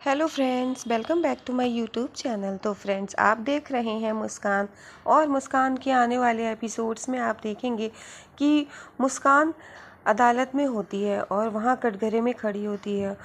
Hello friends, welcome back to my YouTube channel. तो friends, आप देख रहे हैं मुस्कान। और मुस्कान के आने वाले एपिसोड्स में आप देखेंगे कि मुस्कान अदालत में होती है और वहाँ कटघरे में खड़ी होती है।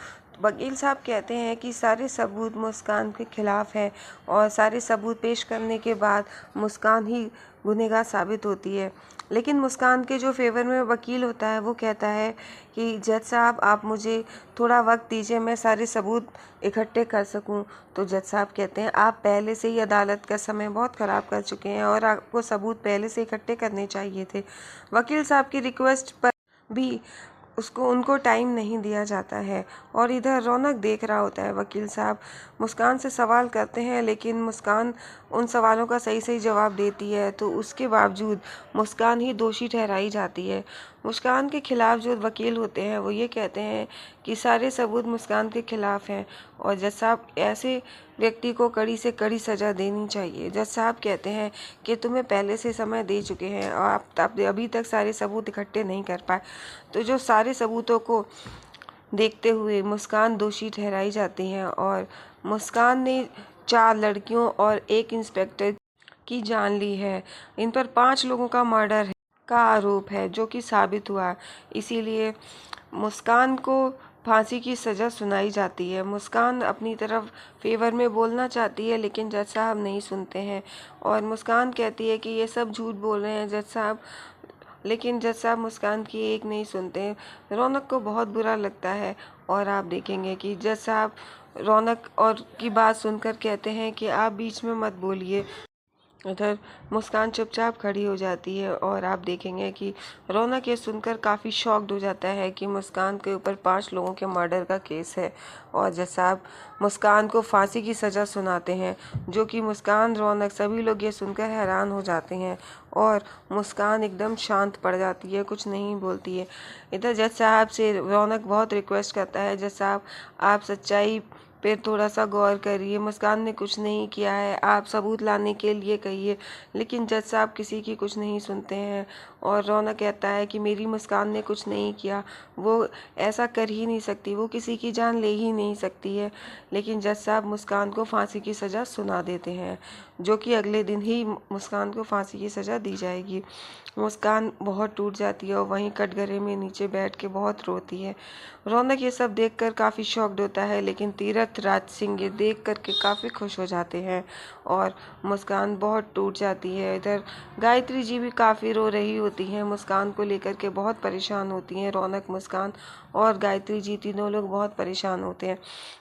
वकील साहब कहते हैं कि सारे सबूत मुस्कान के खिलाफ हैं और सारे सबूत पेश करने के बाद मुस्कान ही गुनहगार साबित होती है। लेकिन मुस्कान के जो फेवर में वकील होता है वो कहता है कि जज साहब, आप मुझे थोड़ा वक्त दीजिए, मैं सारे सबूत इकट्ठे कर सकूं। तो जज साहब कहते हैं, आप पहले से ही अदालत का समय बहुत ख़राब कर चुके हैं और आपको सबूत पहले से इकट्ठे करने चाहिए थे। वकील साहब की रिक्वेस्ट पर भी उनको टाइम नहीं दिया जाता है। और इधर रौनक देख रहा होता है। वकील साहब मुस्कान से सवाल करते हैं, लेकिन मुस्कान उन सवालों का सही सही जवाब देती है, तो उसके बावजूद मुस्कान ही दोषी ठहराई जाती है। मुस्कान के खिलाफ जो वकील होते हैं वो ये कहते हैं कि सारे सबूत मुस्कान के खिलाफ हैं और जज साहब ऐसे व्यक्ति को कड़ी से कड़ी सज़ा देनी चाहिए। जज साहब कहते हैं कि तुम्हें पहले से समय दे चुके हैं और आप अभी तक सारे सबूत इकट्ठे नहीं कर पाए। तो जो सारे सबूतों को देखते हुए मुस्कान दोषी ठहराई जाती हैं और मुस्कान ने 4 लड़कियों और 1 इंस्पेक्टर की जान ली है। इन पर 5 लोगों का मर्डर का आरोप है जो कि साबित हुआ। इसीलिए मुस्कान को फांसी की सज़ा सुनाई जाती है। मुस्कान अपनी तरफ फेवर में बोलना चाहती है, लेकिन जज साहब नहीं सुनते हैं और मुस्कान कहती है कि ये सब झूठ बोल रहे हैं जज साहब। लेकिन जज साहब मुस्कान की एक नहीं सुनते। रौनक को बहुत बुरा लगता है और आप देखेंगे कि जज साहब रौनक और की बात सुनकर कहते हैं कि आप बीच में मत बोलिए। उधर मुस्कान चुपचाप खड़ी हो जाती है और आप देखेंगे कि रौनक ये सुनकर काफ़ी शॉक्ड हो जाता है कि मुस्कान के ऊपर 5 लोगों के मर्डर का केस है। और जज साहब मुस्कान को फांसी की सज़ा सुनाते हैं, जो कि मुस्कान, रौनक, सभी लोग ये सुनकर हैरान हो जाते हैं और मुस्कान एकदम शांत पड़ जाती है, कुछ नहीं बोलती है। इधर जज साहब से रौनक बहुत रिक्वेस्ट करता है, जज साहब आप सच्चाई पे थोड़ा सा गौर करिए, मुस्कान ने कुछ नहीं किया है, आप सबूत लाने के लिए कहिए। लेकिन जज साहब किसी की कुछ नहीं सुनते हैं और रौनक कहता है कि मेरी मुस्कान ने कुछ नहीं किया, वो ऐसा कर ही नहीं सकती, वो किसी की जान ले ही नहीं सकती है। लेकिन जज साहब मुस्कान को फांसी की सज़ा सुना देते हैं, जो कि अगले दिन ही मुस्कान को फांसी की सज़ा दी जाएगी। मुस्कान बहुत टूट जाती है और वहीं कटघरे में नीचे बैठ के बहुत रोती है। रौनक ये सब देखकर काफ़ी शॉक्ड होता है, लेकिन तीरथ राज सिंह ये देख कर के काफ़ी खुश हो जाते हैं और मुस्कान बहुत टूट जाती है। इधर गायत्री जी भी काफ़ी रो रही होती हैं, मुस्कान को लेकर के बहुत परेशान होती हैं। रौनक, मुस्कान और गायत्री जी तीनों लोग बहुत परेशान होते हैं।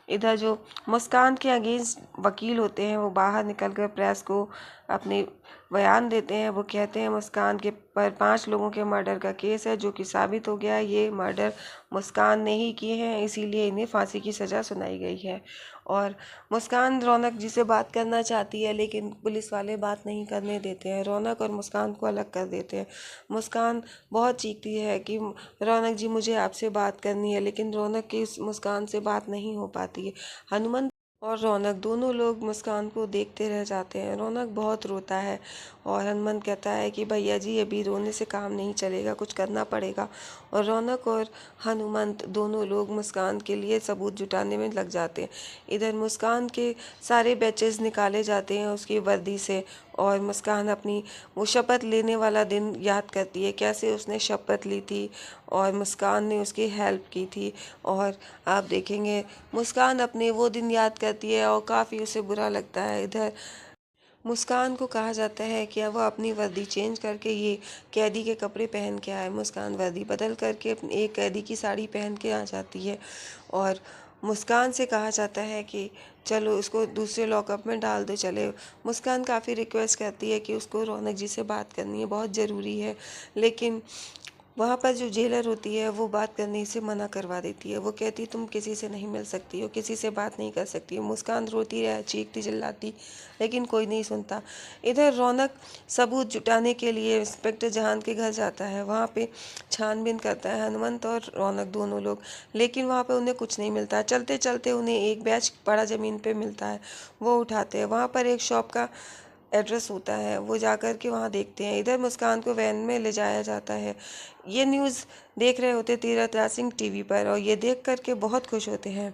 इधर जो मुस्कान के अगेंस्ट वकील होते हैं वो बाहर निकल कर प्रेस को अपने बयान देते हैं। वो कहते हैं मुस्कान के पर 5 लोगों के मर्डर का केस है, जो कि साबित हो गया ये मर्डर मुस्कान ने ही किए हैं, इसीलिए इन्हें फांसी की सज़ा सुनाई गई है। और मुस्कान रौनक जी से बात करना चाहती है, लेकिन पुलिस वाले बात नहीं करने देते हैं। रौनक और मुस्कान को अलग कर देते हैं। मुस्कान बहुत चीखती है कि रौनक जी मुझे आपसे बात करनी है, लेकिन रौनक की मुस्कान से बात नहीं हो पाती है। हनुमान और रौनक दोनों लोग मुस्कान को देखते रह जाते हैं। रौनक बहुत रोता है और हनुमान कहता है कि भैया जी अभी रोने से काम नहीं चलेगा, कुछ करना पड़ेगा। और रौनक और हनुमंत दोनों लोग मुस्कान के लिए सबूत जुटाने में लग जाते हैं। इधर मुस्कान के सारे बैचेस निकाले जाते हैं उसकी वर्दी से और मुस्कान अपनी वो शपथ लेने वाला दिन याद करती है, कैसे उसने शपथ ली थी और मुस्कान ने उसकी हेल्प की थी। और आप देखेंगे मुस्कान अपने वो दिन याद करती है और काफ़ी उसे बुरा लगता है। इधर मुस्कान को कहा जाता है कि अब वह अपनी वर्दी चेंज करके ये कैदी के कपड़े पहन के आए। मुस्कान वर्दी बदल करके अपनी एक कैदी की साड़ी पहन के आ जाती है और मुस्कान से कहा जाता है कि चलो उसको दूसरे लॉकअप में डाल दो चले। मुस्कान काफ़ी रिक्वेस्ट करती है कि उसको रौनक जी से बात करनी है, बहुत ज़रूरी है, लेकिन वहाँ पर जो जेलर होती है वो बात करने से मना करवा देती है। वो कहती तुम किसी से नहीं मिल सकती हो, किसी से बात नहीं कर सकती हो। मुस्कान रोती रहे, चीखती चिल्लाती, लेकिन कोई नहीं सुनता। इधर रौनक सबूत जुटाने के लिए इंस्पेक्टर जहान के घर जाता है। वहाँ पे छानबीन करता है हनुमंत और रौनक दोनों लोग, लेकिन वहाँ पे उन्हें कुछ नहीं मिलता। चलते चलते उन्हें एक बैच पड़ा ज़मीन पे मिलता है, वो उठाते हैं। वहाँ पर एक शॉप का एड्रेस होता है, वो जाकर के वहाँ देखते हैं। इधर मुस्कान को वैन में ले जाया जाता है। ये न्यूज़ देख रहे होते तीरथ राज सिंह टीवी पर और ये देख कर के बहुत खुश होते हैं।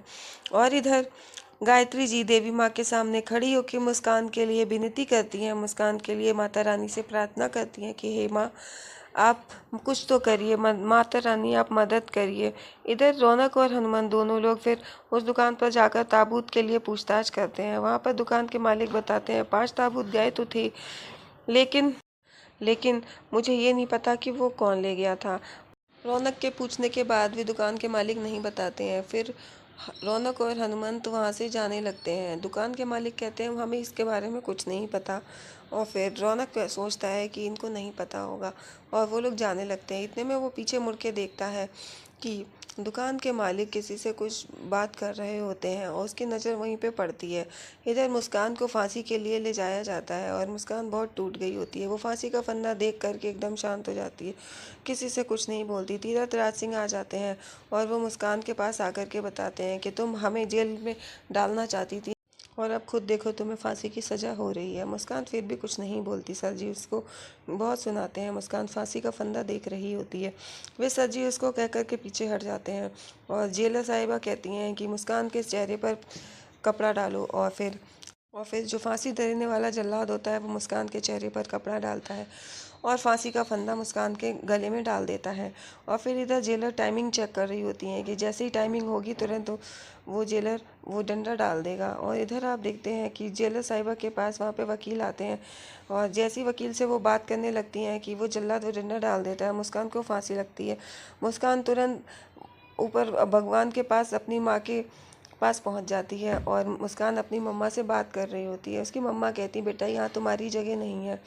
और इधर गायत्री जी देवी माँ के सामने खड़ी होकर मुस्कान के लिए विनती करती हैं, मुस्कान के लिए माता रानी से प्रार्थना करती हैं कि हे माँ, आप कुछ तो करिए, माता रानी आप मदद करिए। इधर रौनक और हनुमान दोनों लोग फिर उस दुकान पर जाकर ताबूत के लिए पूछताछ करते हैं। वहाँ पर दुकान के मालिक बताते हैं 5 ताबूत गए तो थे, लेकिन लेकिन मुझे ये नहीं पता कि वो कौन ले गया था। रौनक के पूछने के बाद भी दुकान के मालिक नहीं बताते हैं। फिर रौनक और हनुमंत वहाँ से जाने लगते हैं। दुकान के मालिक कहते हैं हमें इसके बारे में कुछ नहीं पता, और फिर रौनक सोचता है कि इनको नहीं पता होगा, और वो लोग जाने लगते हैं। इतने में वो पीछे मुड़ के देखता है कि दुकान के मालिक किसी से कुछ बात कर रहे होते हैं, और उसकी नज़र वहीं पे पड़ती है। इधर मुस्कान को फांसी के लिए ले जाया जाता है, और मुस्कान बहुत टूट गई होती है। वो फांसी का फंदा देख करके एकदम शांत हो जाती है, किसी से कुछ नहीं बोलती। तीरथ राज सिंह आ जाते हैं, और वो मुस्कान के पास आकर के बताते हैं कि तुम हमें जेल में डालना चाहती थी, और अब खुद देखो तुम्हें फांसी की सज़ा हो रही है। मुस्कान फिर भी कुछ नहीं बोलती। सर जी उसको बहुत सुनाते हैं। मुस्कान फांसी का फंदा देख रही होती है। वे सर जी उसको कह कर के पीछे हट जाते हैं, और जेलर साहिबा कहती हैं कि मुस्कान के चेहरे पर कपड़ा डालो, और फिर जो फांसी देने वाला जल्लाद होता है वो मुस्कान के चेहरे पर कपड़ा डालता है, और फांसी का फंदा मुस्कान के गले में डाल देता है। और फिर इधर जेलर टाइमिंग चेक कर रही होती हैं कि जैसे ही टाइमिंग होगी तुरंत वो जेलर वो डंडा डाल देगा। और इधर आप देखते हैं कि जेलर साहिबा के पास वहाँ पे वकील आते हैं, और जैसी वकील से वो बात करने लगती हैं कि वो जल्लाद वो डंडा डाल देता है, मुस्कान को फांसी लगती है। मुस्कान तुरंत ऊपर भगवान के पास अपनी माँ के पास पहुंच जाती है, और मुस्कान अपनी मम्मा से बात कर रही होती है। उसकी मम्मा कहती बेटा यहाँ तुम्हारी जगह नहीं है,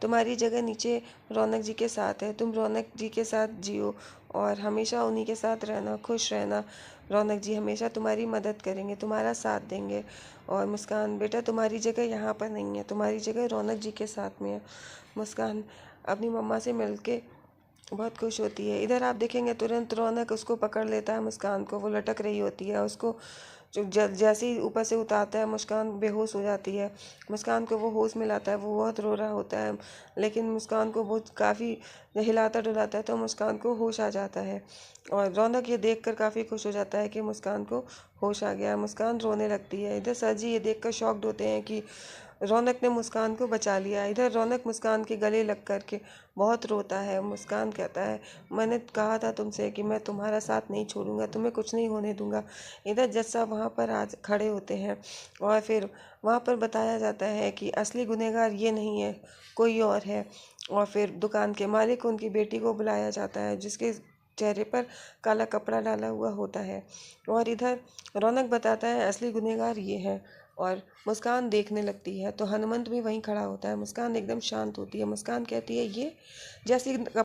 तुम्हारी जगह नीचे रौनक जी के साथ है। तुम रौनक जी के साथ जियो और हमेशा उन्हीं के साथ रहना, खुश रहना। रौनक जी हमेशा तुम्हारी मदद करेंगे, तुम्हारा साथ देंगे। और मुस्कान बेटा तुम्हारी जगह यहाँ पर नहीं है, तुम्हारी जगह रौनक जी के साथ में है। मुस्कान अपनी मम्मा से मिलके बहुत खुश होती है। इधर आप देखेंगे तुरंत रौनक उसको पकड़ लेता है, मुस्कान को। वो लटक रही होती है, उसको जो जैसे ही ऊपर से उतारता है मुस्कान बेहोश हो जाती है। मुस्कान को वो होश में लाता है, वो बहुत रो रहा होता है, लेकिन मुस्कान को वो काफ़ी हिलाता डुलाता है तो मुस्कान को होश आ जाता है। और रौनक ये देखकर काफ़ी खुश हो जाता है कि मुस्कान को होश आ गया। मुस्कान रोने लगती है। इधर सर जी ये देखकर शॉक्ड होते हैं कि रौनक ने मुस्कान को बचा लिया। इधर रौनक मुस्कान के गले लग कर के बहुत रोता है। मुस्कान कहता है मैंने कहा था तुमसे कि मैं तुम्हारा साथ नहीं छोड़ूंगा, तुम्हें कुछ नहीं होने दूंगा। इधर जज साहब वहाँ पर आज खड़े होते हैं, और फिर वहाँ पर बताया जाता है कि असली गुनहगार ये नहीं है, कोई और है। और फिर दुकान के मालिक उनकी बेटी को बुलाया जाता है, जिसके चेहरे पर काला कपड़ा डाला हुआ होता है। और इधर रौनक बताता है असली गुनहगार ये है, और मुस्कान देखने लगती है तो हनुमंत भी वहीं खड़ा होता है। मुस्कान एकदम शांत होती है। मुस्कान कहती है ये जैसी